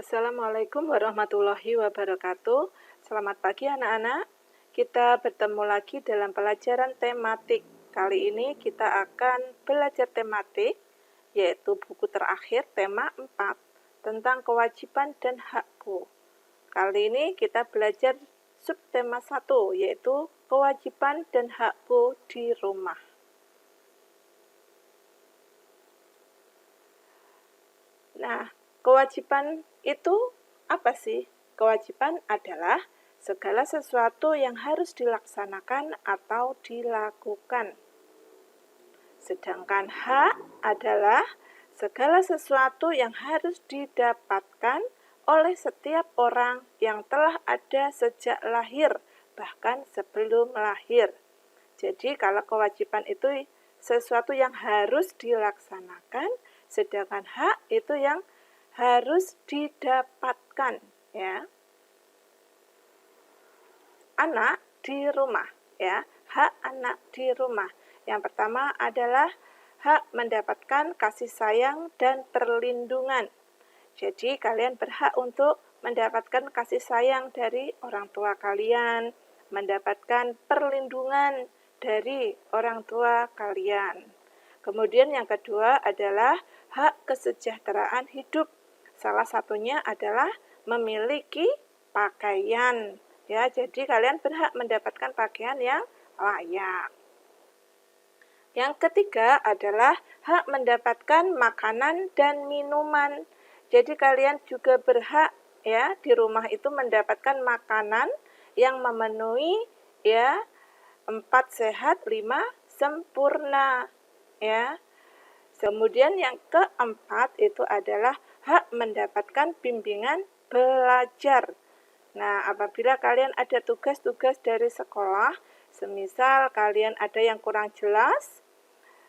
Assalamualaikum warahmatullahi wabarakatuh. Selamat pagi anak-anak. Kita bertemu lagi dalam pelajaran tematik. Kali ini kita akan belajar tematik, yaitu buku terakhir tema 4, tentang kewajiban dan hakku. Kali ini kita belajar subtema 1, yaitu kewajiban dan hakku di rumah. Nah, kewajiban itu apa sih? Kewajiban adalah segala sesuatu yang harus dilaksanakan atau dilakukan. Sedangkan hak adalah segala sesuatu yang harus didapatkan oleh setiap orang yang telah ada sejak lahir, bahkan sebelum lahir. Jadi kalau kewajiban itu sesuatu yang harus dilaksanakan, sedangkan hak itu yang harus didapatkan, ya. Anak di rumah, ya. Hak anak di rumah. Yang pertama adalah hak mendapatkan kasih sayang dan perlindungan. Jadi kalian berhak untuk mendapatkan kasih sayang dari orang tua kalian, mendapatkan perlindungan dari orang tua kalian. Kemudian yang kedua adalah hak kesejahteraan hidup. Salah satunya adalah memiliki pakaian. Ya, jadi kalian berhak mendapatkan pakaian yang layak. Yang ketiga adalah hak mendapatkan makanan dan minuman. Jadi kalian juga berhak ya di rumah itu mendapatkan makanan yang memenuhi ya 4 sehat, 5 sempurna. Ya. Kemudian yang keempat itu adalah hak mendapatkan bimbingan belajar. Nah, apabila kalian ada tugas-tugas dari sekolah, semisal kalian ada yang kurang jelas,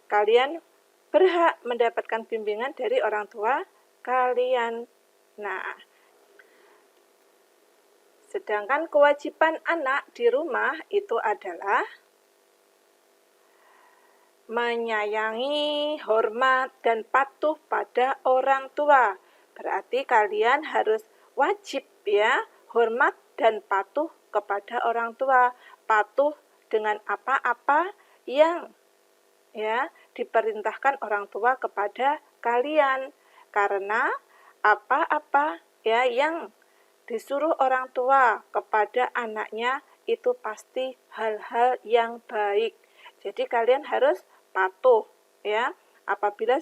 kalian berhak mendapatkan bimbingan dari orang tua kalian. Nah, sedangkan kewajiban anak di rumah itu adalah menyayangi, hormat, dan patuh pada orang tua. Berarti kalian harus wajib ya, hormat dan patuh kepada orang tua. Patuh dengan apa-apa yang ya diperintahkan orang tua kepada kalian. Karena apa-apa ya yang disuruh orang tua kepada anaknya itu pasti hal-hal yang baik. Jadi kalian harus patuh ya. Apabila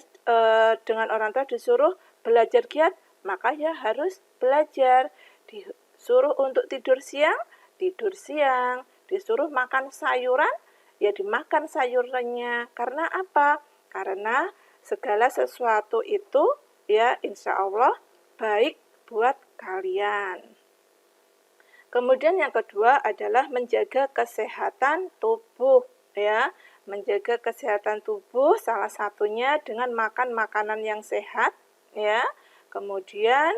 dengan orang tua disuruh belajar giat, maka ya harus belajar. Disuruh untuk tidur siang, disuruh makan sayuran, ya dimakan sayurannya. Karena apa? Karena segala sesuatu itu ya insya Allah baik buat kalian. Kemudian yang kedua adalah menjaga kesehatan tubuh ya. Menjaga kesehatan tubuh salah satunya dengan makan makanan yang sehat ya. Kemudian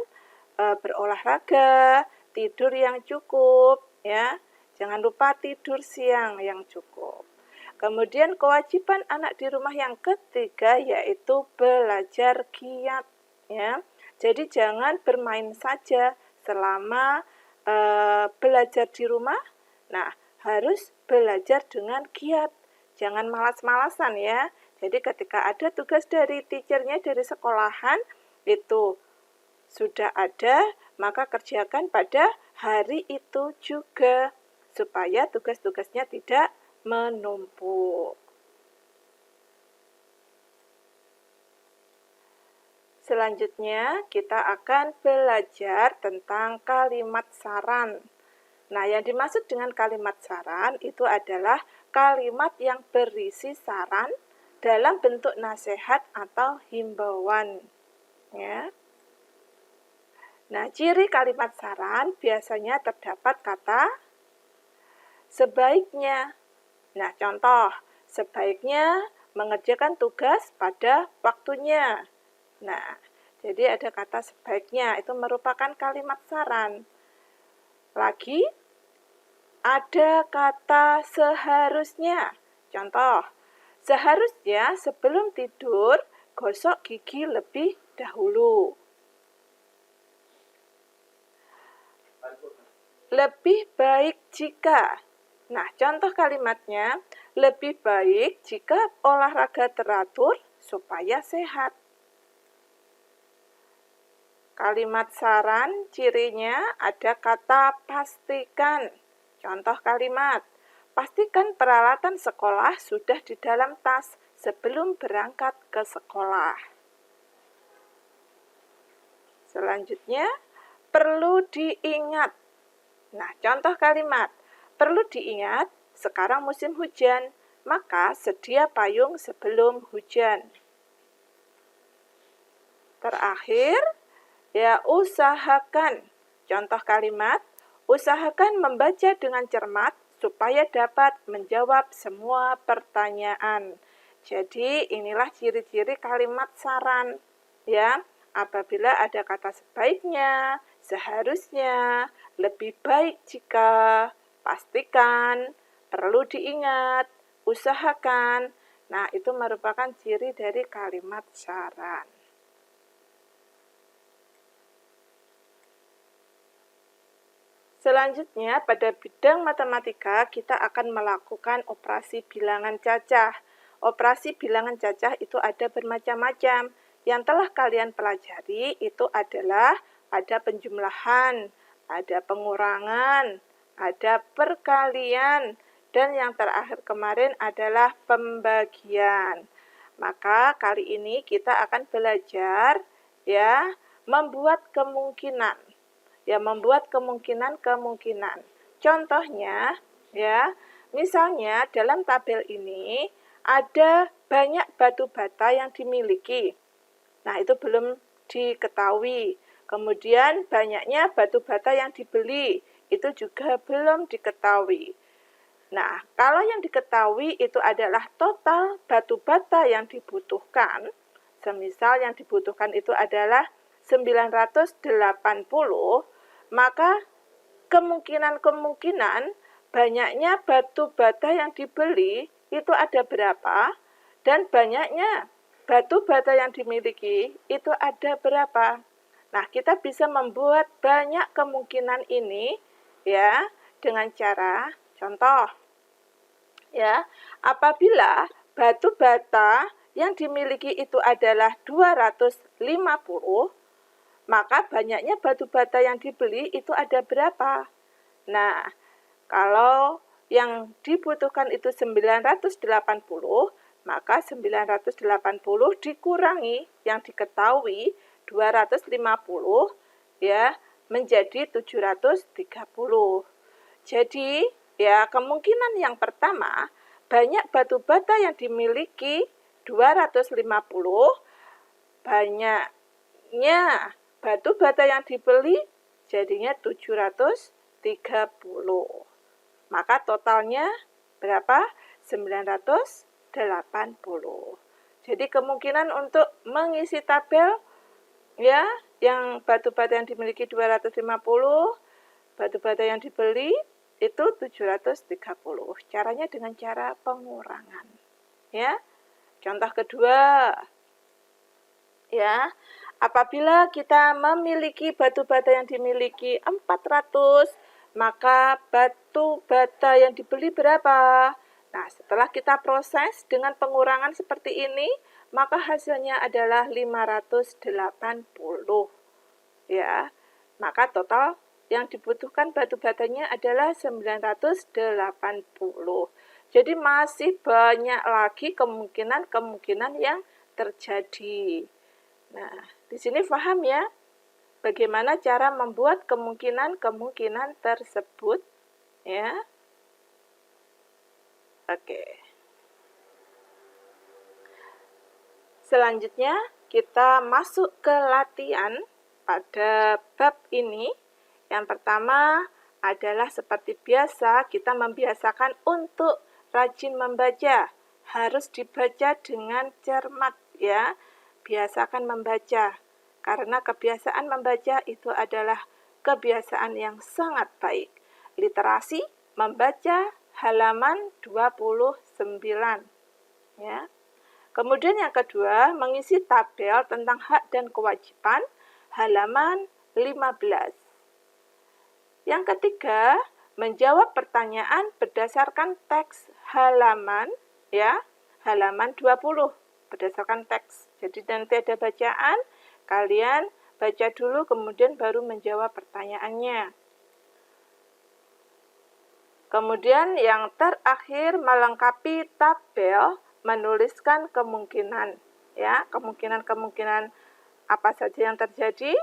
berolahraga, tidur yang cukup ya. Jangan lupa tidur siang yang cukup. Kemudian kewajiban anak di rumah yang ketiga yaitu belajar giat ya. Jadi jangan bermain saja selama belajar di rumah. Nah, harus belajar dengan giat. Jangan malas-malasan ya. Jadi ketika ada tugas dari teachernya dari sekolahan, itu sudah ada, maka kerjakan pada hari itu juga. Supaya tugas-tugasnya tidak menumpuk. Selanjutnya, kita akan belajar tentang kalimat saran. Nah, yang dimaksud dengan kalimat saran itu adalah kalimat yang berisi saran dalam bentuk nasihat atau himbauan. Ya. Nah, ciri kalimat saran biasanya terdapat kata sebaiknya. Nah, contoh, sebaiknya mengerjakan tugas pada waktunya. Nah, jadi ada kata sebaiknya, itu merupakan kalimat saran. Lagi, ada kata seharusnya. Contoh, seharusnya sebelum tidur, gosok gigi lebih dahulu. Lebih baik jika. Nah, contoh kalimatnya, lebih baik jika olahraga teratur supaya sehat. Kalimat saran, cirinya ada kata pastikan. Contoh kalimat, pastikan peralatan sekolah sudah di dalam tas sebelum berangkat ke sekolah. Selanjutnya, perlu diingat. Nah, contoh kalimat, perlu diingat, sekarang musim hujan, maka sedia payung sebelum hujan. Terakhir, ya usahakan. Contoh kalimat, usahakan membaca dengan cermat supaya dapat menjawab semua pertanyaan. Jadi, inilah ciri-ciri kalimat saran, ya. Apabila ada kata sebaiknya, seharusnya, lebih baik jika, pastikan, perlu diingat, usahakan. Nah, itu merupakan ciri dari kalimat saran. Selanjutnya, pada bidang matematika, kita akan melakukan operasi bilangan cacah. Operasi bilangan cacah itu ada bermacam-macam. Yang telah kalian pelajari itu adalah ada penjumlahan, ada pengurangan, ada perkalian, dan yang terakhir kemarin adalah pembagian. Maka kali ini kita akan belajar ya membuat kemungkinan. Ya, membuat kemungkinan-kemungkinan. Contohnya, ya, misalnya dalam tabel ini ada banyak batu bata yang dimiliki. Nah, itu belum diketahui. Kemudian banyaknya batu bata yang dibeli, itu juga belum diketahui. Nah, kalau yang diketahui itu adalah total batu bata yang dibutuhkan, semisal yang dibutuhkan itu adalah 980, maka kemungkinan-kemungkinan banyaknya batu bata yang dibeli itu ada berapa, dan banyaknya batu bata yang dimiliki itu ada berapa. Nah, kita bisa membuat banyak kemungkinan ini ya dengan cara contoh. Ya, apabila batu bata yang dimiliki itu adalah 250, maka banyaknya batu bata yang dibeli itu ada berapa? Nah, kalau yang dibutuhkan itu 980, maka 980 dikurangi yang diketahui 250 ya menjadi 730. Jadi, ya kemungkinan yang pertama, banyak batu bata yang dimiliki 250, banyaknya batu bata yang dibeli jadinya 730. Maka totalnya berapa? 980. Jadi kemungkinan untuk mengisi tabel ya yang batu bata yang dimiliki 250, batu bata yang dibeli itu 730. Caranya dengan cara pengurangan. Ya. Contoh kedua. Ya. Apabila kita memiliki batu bata yang dimiliki 400, maka batu bata yang dibeli berapa? Nah, setelah kita proses dengan pengurangan seperti ini, maka hasilnya adalah 580. Ya. Maka total yang dibutuhkan batu batanya adalah 980. Jadi masih banyak lagi kemungkinan-kemungkinan yang terjadi. Nah, di sini paham ya bagaimana cara membuat kemungkinan-kemungkinan tersebut ya. Oke. Selanjutnya kita masuk ke latihan pada bab ini. Yang pertama adalah seperti biasa kita membiasakan untuk rajin membaca. Harus dibaca dengan cermat ya. Biasakan membaca. Karena kebiasaan membaca itu adalah kebiasaan yang sangat baik. Literasi membaca halaman 29 ya. Kemudian yang kedua, mengisi tabel tentang hak dan kewajiban halaman 15. Yang ketiga, menjawab pertanyaan berdasarkan teks halaman, ya, halaman 20 berdasarkan teks. Jadi nanti ada bacaan, kalian baca dulu kemudian baru menjawab pertanyaannya. Kemudian yang terakhir, melengkapi tabel, menuliskan kemungkinan, ya, kemungkinan-kemungkinan apa saja yang terjadi,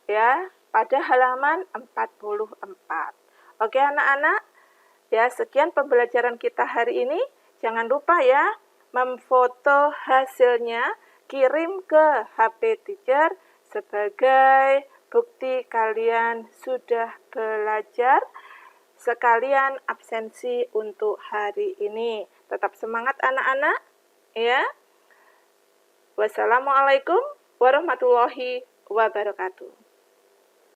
ya, pada halaman 44. Oke anak-anak, ya sekian pembelajaran kita hari ini. Jangan lupa ya, memfoto hasilnya, kirim ke HP Teacher sebagai bukti kalian sudah belajar, sekalian absensi untuk hari ini. Tetap semangat anak-anak, ya. Wassalamualaikum warahmatullahi wabarakatuh.